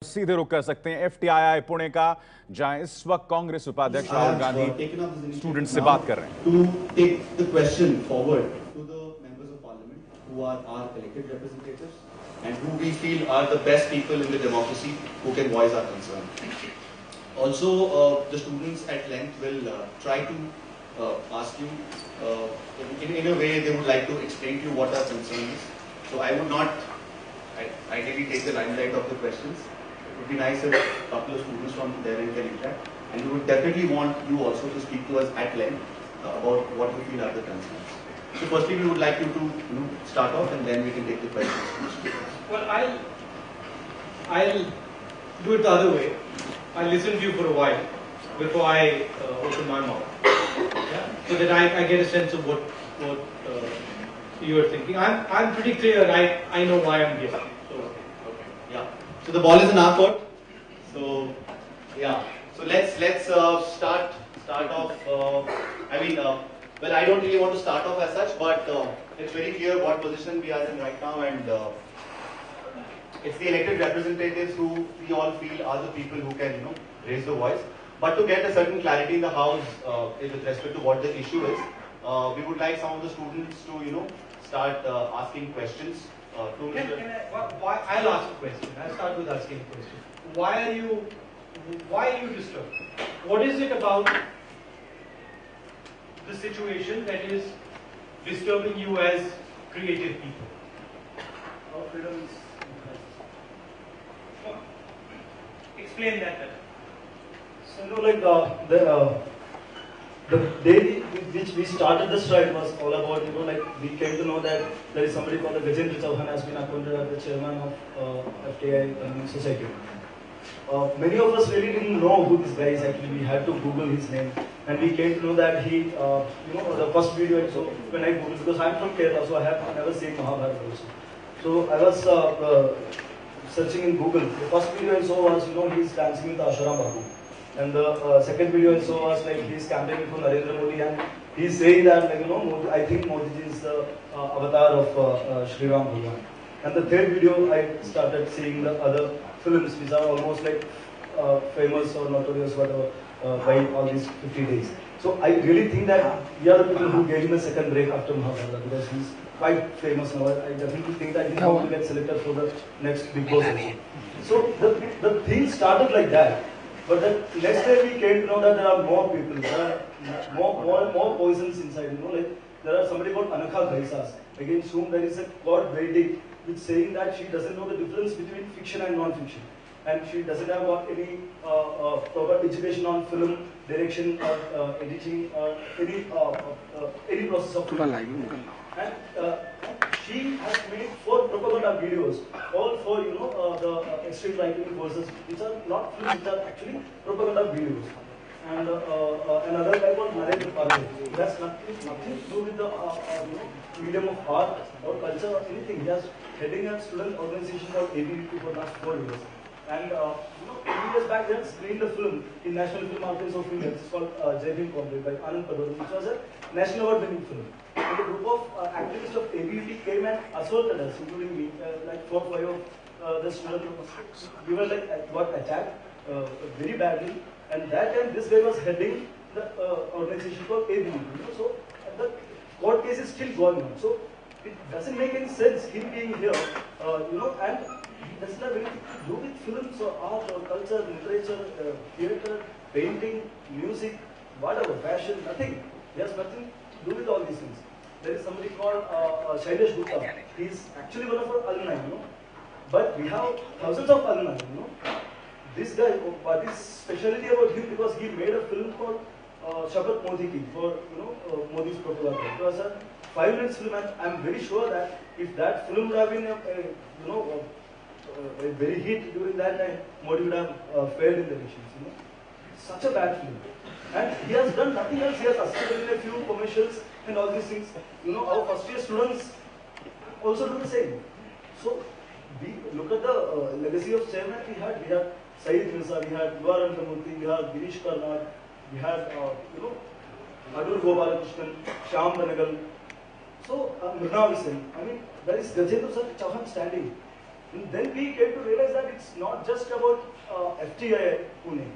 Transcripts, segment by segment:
सीधे रुक कर सकते हैं FTII पुणे का, जहां इस वक्त कांग्रेस उपाध्यक्ष राहुल गांधी स्टूडेंट से बात कर रहे हैं। To take the question forward to the members of parliament who are our elected representatives and who we feel are the best people in the democracy who can voice our concern. Also, the students at length will try to ask you in a way they would like to explain to you what our concern is. So I would not ideally take the limelight of the questions. It would be nice if a couple of students from there can interact, and we would definitely want you also to speak to us at length about what you feel are the concerns. So firstly, we would like you to start off, and then we can take the questions. Well, I'll do it the other way. I'll listen to you for a while before I open my mouth, so that I get a sense of what you are thinking. I'm pretty clear. I know why I'm here. So okay. Yeah. So the ball is in our court. So yeah. So let's start off. Well, I don't really want to start off as such, but it's very clear what position we are in right now, and it's the elected representatives who we all feel are the people who can raise the voice. But to get a certain clarity in the house with respect to what the issue is, we would like some of the students to start asking questions. I'll ask a question. I'll start with asking a question. Why are you disturbed? What is it about the situation that is disturbing you as creative people? Our freedom is explain that better. So the day which we started the strike was all about, we came to know that there is somebody called Gajendra Chauhan has been appointed as the chairman of FTII Society. Many of us really didn't know who this guy is actually. We had to Google his name, and we came to know that he, the first video I saw when I Googled, because I'm from Kerala, so I have never seen Mahabharata also. So I was searching in Google. The first video I saw was, he's dancing with Asharam Babu. And the second video I saw was he's campaigning for Narendra Modi, and he's saying that I think Modi ji is the avatar of Sri Ram Bhagwan. And the third video I started seeing the other films which are almost famous or notorious whatever by all these 50 days. So I really think that we are the people who gave him a second break after Mahabharata, because he's quite famous now. I definitely think that he's going to get selected for the next Big Boss also. So the thing started like that. But then next day we came to know that there are more people, there are more poisons inside. There are somebody called Anakha Gaisas, against whom there is a court verdict which saying that she doesn't know the difference between fiction and non-fiction, and she doesn't have got any proper education on film direction or editing or any process of film. And she has made 4 propaganda videos, all for the extreme right-wing forces, which are not films, which are actually propaganda videos. And another guy called Narendra Modi. It has nothing to do with the medium of art or culture or anything. He has heading a student organization called ABVP for the last 4 years. And 2 years back, they had screened the film in National Film Archives of India. It's called Jai Bhim Comrade by Anand Padwar, which was a national award-winning film. And a group of activists of ABVP came and assaulted us, including me, 4 or 5 of the students. We were got attacked very badly. And that time, this guy was heading the organization called ABVP. So the court case is still going on. So it doesn't make any sense him being here, and it doesn't have anything to do with films or art or culture, literature, theatre, painting, music, whatever, fashion, nothing. He has nothing to do with all these things. There is somebody called Shailesh Gupta. He is actually one of our alumni, But we have thousands of alumni, This guy, what is speciality about him, because he made a film called Shapat Modi Ki for Modi's propaganda. It was a 5-minute film, and I'm very sure that if that film would have been a very hit during that time, Modi would have failed in the elections. Such a bad film, and he has done nothing else. He has assisted in a few commercials and all these things. Our first year students also do the same. So we look at the legacy of chairman we had. Saeed Mirza, we had Yuva Rangamurthy, we had Girish Karnad, we had Adur Gopalakrishnan, Shyam Benegal. So Mrunal Sen, there is Gajendra Chauhan standing. And then we came to realize that it's not just about FTII Pune.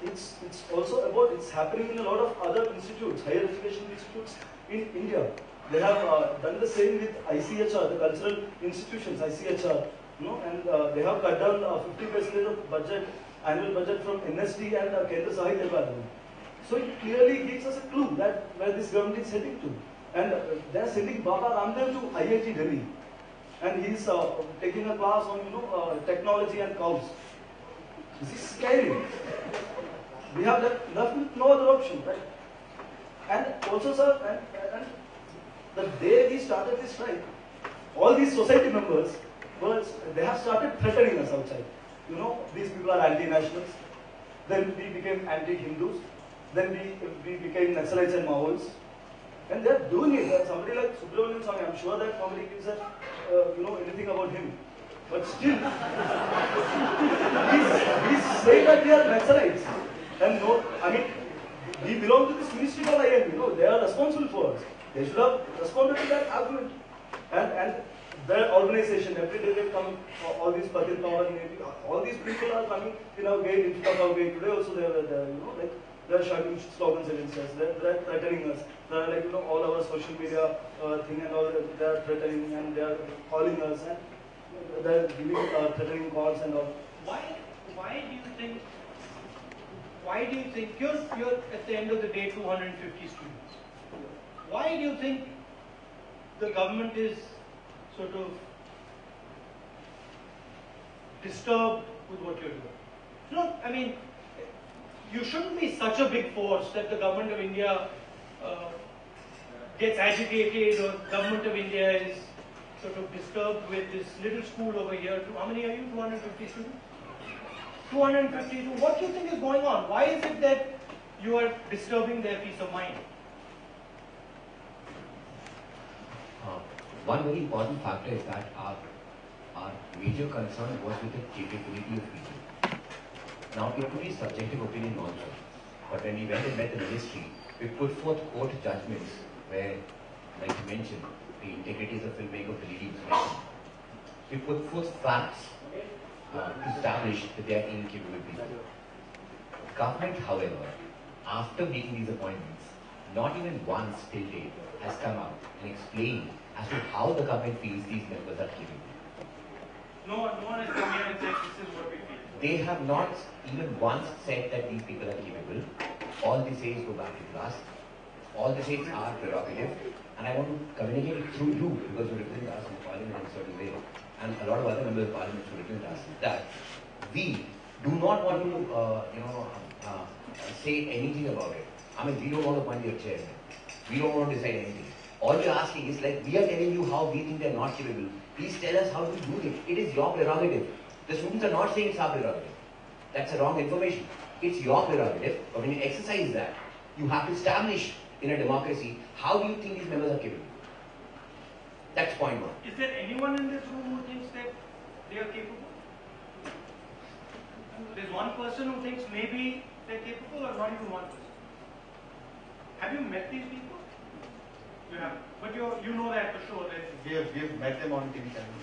It's also about, it's happening in a lot of other institutes, higher education institutes in India. They have done the same with ICHR, the cultural institutions, ICHR, and they have cut down 50% of budget, annual budget from NSD and Kendra Sahitya Akademi. So it clearly gives us a clue that where this government is heading to. And they are sending Baba Ramdev to IIT Delhi. And he's taking a class on technology and cows. This is scary. We have left with no other option, right? And also, sir, and the day we started this strike, all these society members, they have started threatening us outside. These people are anti-nationals. Then we became anti-Hindus. Then we became Naxalites and Maoists. And they're doing it. Somebody like Subramanian Swamy, I'm sure that nobody gives a, anything about him. But still, he's saying that we are Naxalites. And we belong to this ministry called IM. They are responsible for us. They should have responded to that argument. And their organization, every day they come, all these Patil Power, all these people are coming in our gate, in front of our gate. Today also they're shouting slogans against us. They're threatening us. They're like, all our social media thing and all, they're threatening and they're calling us and they're giving threatening calls and all. Why do you think you're at the end of the day 250 students? Why do you think the government is sort of disturbed with what you're doing? You shouldn't be such a big force that the government of India gets agitated, or government of India is sort of disturbed with this little school over here. How many are you? 250 students? 252. What do you think is going on? Why is it that you are disturbing their peace of mind? One very important factor is that our major concern was with the capability of people. Now, it could be subjective opinion also, but when we went and met the ministry, we put forth court judgments where, like you mentioned, the integrity of the filmmaker of the leading profession. We put forth facts to establish that they are incapable people. Government, however, after making these appointments, not even once till date has come out and explained as to how the government feels these members are capable. No one has come here and said this is what we feel. They have not even once said that these people are capable. All they say is go back to class. All they say is our prerogative. And I want to communicate it through you because you represent us in Parliament in a certain way. And a lot of other members of Parliament who represent us. That we do not want to say anything about it. We don't want to appoint your chairman. We don't want to decide anything. All we're asking is like, we are telling you how we think they're not capable. Please tell us how to do it. It is your prerogative. The students are not saying it's our prerogative. That's a wrong information. It's your prerogative, but when you exercise that, you have to establish in a democracy how do you think these members are capable. That's point one. Is there anyone in this room who thinks that they are capable? There's one person who thinks maybe they're capable, or not even one person. Have you met these people? You have, but you know that for sure. We've met them on TV channels.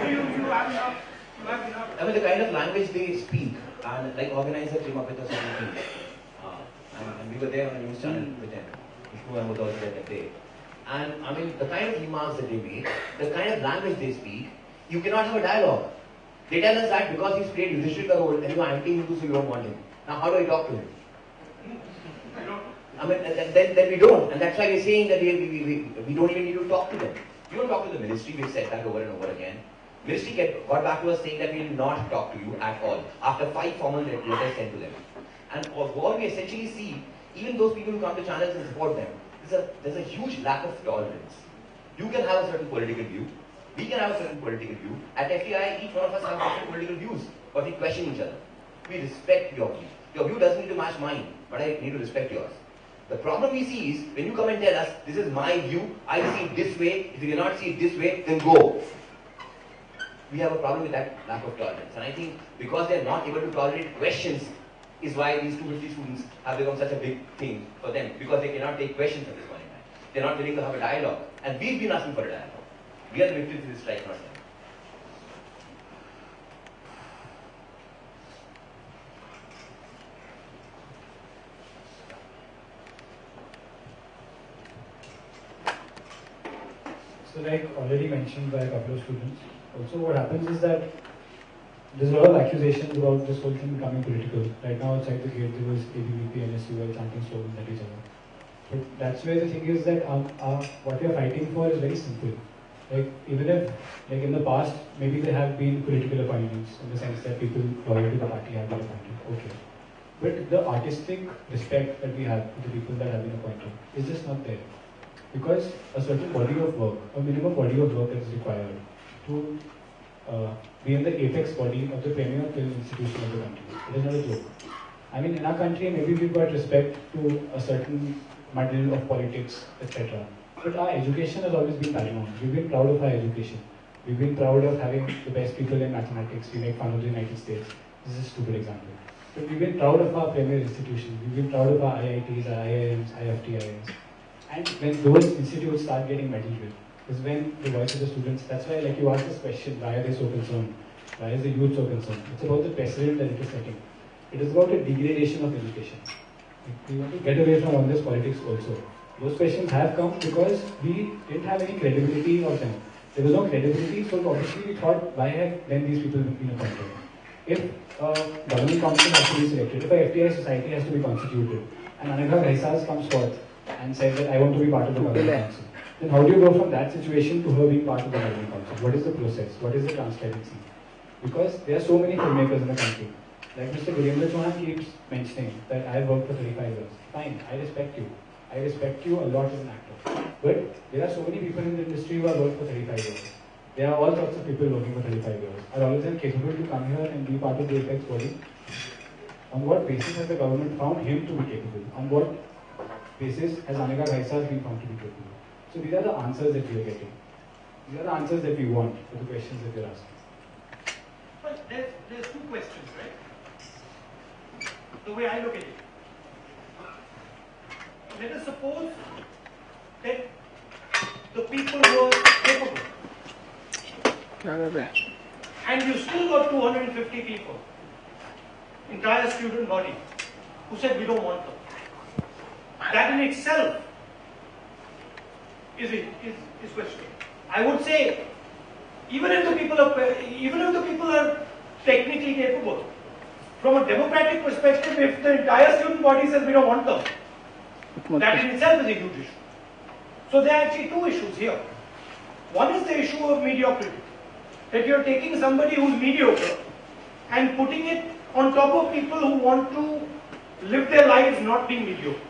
You have enough. You have enough. The kind of language they speak, and like organizer came up with a certain thing. And we were there on a news channel with them. Vishnu was also there that day. And the kind of remarks that they make, the kind of language they speak, you cannot have a dialogue. They tell us that because he's played Yudhishthira role and you are anti-Hindu, so you don't want him. Now how do I talk to him? Then we don't. And that's why we're saying that we don't even need to talk to them. We don't talk to the ministry, we've said that over and over again. Ministry got back to us saying that we will not talk to you at all, after 5 formal letters sent to them. And what we essentially see, even those people who come to channels and support them, there's a huge lack of tolerance. You can have a certain political view, we can have a certain political view. At FTII, each one of us have different political views, but we question each other. We respect your view. Your view doesn't need to match mine, but I need to respect yours. The problem we see is, when you come and tell us, this is my view, I see it this way, if you cannot see it this way, then go. We have a problem with that lack of tolerance. And I think because they are not able to tolerate questions is why these 250 students have become such a big thing for them, because they cannot take questions at this point in time. They're not willing to have a dialogue. And we've been asking for a dialogue. We are the victims of this strike, not them. So like already mentioned by a couple of students, also what happens is that there's a lot of accusations about this whole thing becoming political. Right now outside the gate there was ABVP and SUL chanting slogans at each other. But that's where the thing is that what we are fighting for is very simple. Like even if, like in the past, maybe there have been political appointments in the sense that people loyal to the party have been appointed. Okay. But the artistic respect that we have for the people that have been appointed is just not there. Because a certain body of work, a minimum body of work is required to be in the apex body of the premier film institution of the country. It is not a joke. I mean, in our country, maybe we've got respect to a certain muddle of politics, etc. But our education has always been paramount. We've been proud of our education. We've been proud of having the best people in mathematics. We make fun of the United States. This is a stupid example. But we've been proud of our premier institutions. We've been proud of our IITs, our IIMs, our FTIIs. And when those institutes start getting meddled with, is when the voice of the students, that's why like you asked this question, why are they so concerned? Why is the youth so concerned? It's about the precedent that it is setting. It is about a degradation of education. We want to get away from all this politics also. Those questions have come because we didn't have any credibility of them. There was no credibility, so obviously we thought, why have then these people been appointed? If a government council has to be selected, if a FTI society has to be constituted, and Anagha Ghaisas comes forth and says that I want to be part of the government council, then how do you go from that situation to her being part of the government council? What is the process? What is the transparency? Because there are so many filmmakers in the country. Like Mr. Virendra Chauhan keeps mentioning that I have worked for 35 years. Fine, I respect you. I respect you a lot as an actor. But there are so many people in the industry who have worked for 35 years. There are all sorts of people working for 35 years. Are all of them capable to come here and be part of the apex body? On what basis has the government found him to be capable? On what basis has Anagha Ghaisas been found to be capable? So these are the answers that we are getting. These are the answers that we want for the questions that you're asking. Well, there's two questions, right? The way I look at it. Let us suppose that the people were capable. And you still got 250 people, entire student body, who said we don't want them. That in itself is questionable. I would say, even if the people are technically capable, from a democratic perspective, if the entire student body says we don't want them, that in itself is a huge issue. So there are actually two issues here. One is the issue of mediocrity. That you're taking somebody who's mediocre and putting it on top of people who want to live their lives not being mediocre.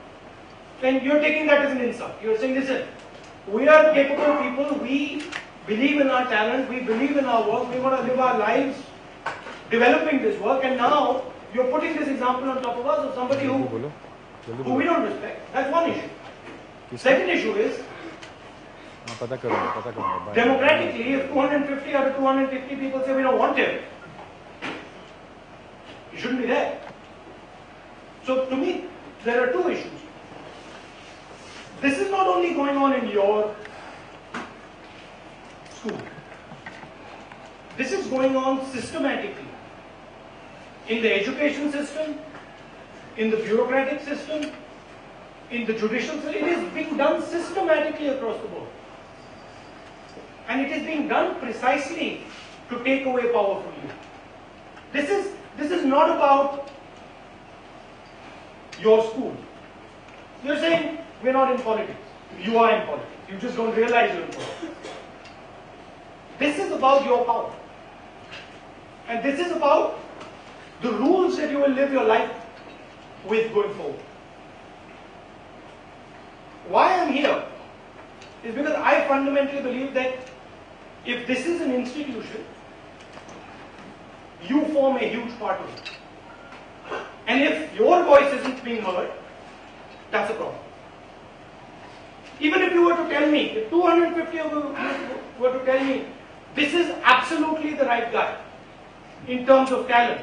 And you're taking that as an insult. You're saying, listen, we are capable people, we believe in our talent, we believe in our work, we want to live our lives developing this work, and now you're putting this example on top of us of somebody who we don't respect. That's one issue. Second issue is, democratically, if 250 out of 250 people say we don't want him, he shouldn't be there. So to me, there are two issues. This is not only going on in your school. This is going on systematically in the education system, in the bureaucratic system, in the judicial system. It is being done systematically across the board. And it is being done precisely to take away power from you. This is not about your school. You're saying we're not in politics. You are in politics. You just don't realize you're in politics. This is about your power. And this is about the rules that you will live your life with going forward. Why I'm here is because I fundamentally believe that if this is an institution, you form a huge part of it. And if your voice isn't being heard, that's a problem. Even if you were to tell me, if 250 of you were to tell me, this is absolutely the right guy in terms of talent,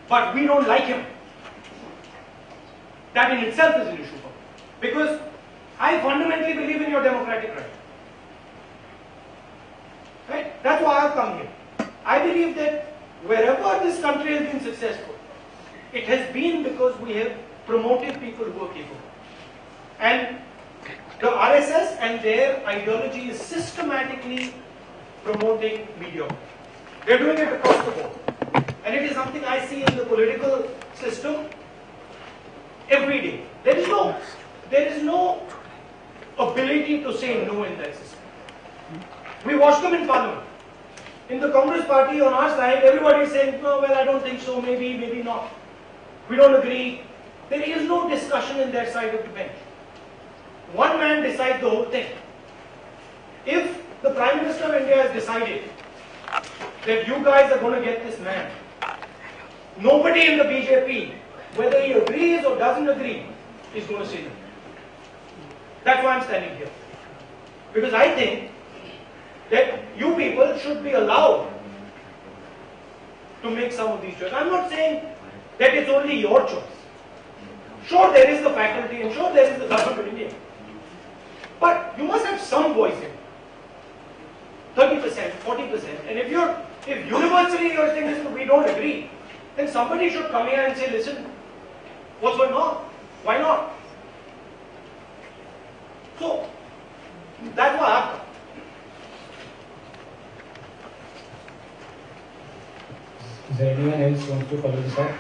but we don't like him, that in itself is an issue for me. Because I fundamentally believe in your democratic right. Right? That's why I've come here. I believe that wherever this country has been successful, it has been because we have promoted people who are capable. And The RSS and their ideology is systematically promoting mediocrity. They're doing it across the board. And it is something I see in the political system every day. There is no ability to say no in that system. We watched them in Parliament. In the Congress party on our side, everybody is saying, no, well, I don't think so, maybe, maybe not. We don't agree. There is no discussion in their side of the bench. One man decides the whole thing. If the Prime Minister of India has decided that you guys are going to get this man, nobody in the BJP, whether he agrees or doesn't agree, is going to say no. That's why I'm standing here. Because I think that you people should be allowed to make some of these choices. I'm not saying that it's only your choice. Sure, there is the faculty and sure, there is the government of India. But you must have some voice in it. 30%, 40%. And if universally you're saying, listen, we don't agree, then somebody should come here and say, listen, what's going on? Why not? So, that's what I've done. Is there anyone else who wants to follow this up?